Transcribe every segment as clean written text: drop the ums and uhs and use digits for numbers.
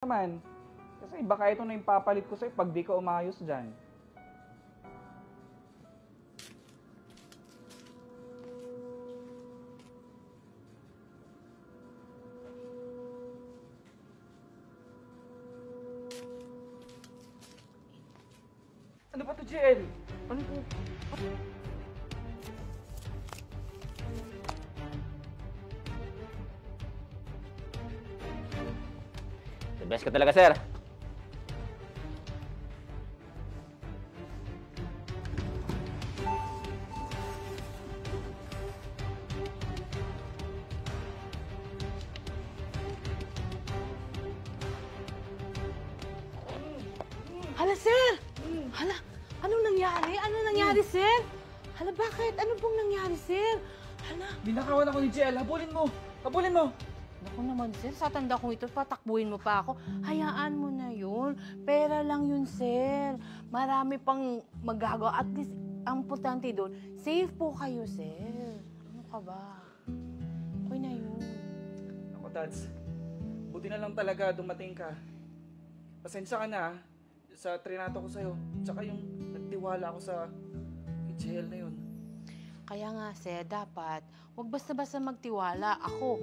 naman. Kasi baka ito na yung papalit ko sa'yo pag di ka umayos dyan. Ano ba to, JL? Ano po? The best ka talaga, sir. Hala, sir! Hala, anong nangyari? Anong nangyari, sir? Hala, bakit? Ano pong nangyari, sir? Hala, Binakawan ako ni JL. Habulin mo! Habulin mo! naku naman, sir. Sa tanda kong ito, patakbuhin mo pa ako. Hayaan mo na yun. Pera lang yun, sir. Marami pang magagawa. At least, ang importante doon, safe po kayo, sir. Ano ka ba? Okay na yun. Ako, Dads. Buti na lang talaga dumating ka. Pasensya ka na sa trinato ko sa'yo. Tsaka yung nagtiwala ako sa JL na yun. Kaya nga, sir, dapat, huwag basta-basta magtiwala. Ako,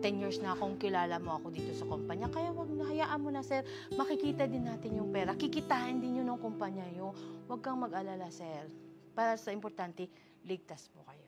10 years na akong kilala mo ako dito sa kumpanya. Kaya wag na, hayaan mo na, sir. Makikita din natin yung pera. Kikitain din yun ng kumpanya nyo. Huwag kang mag-alala, sir. Para sa importante, ligtas po kayo.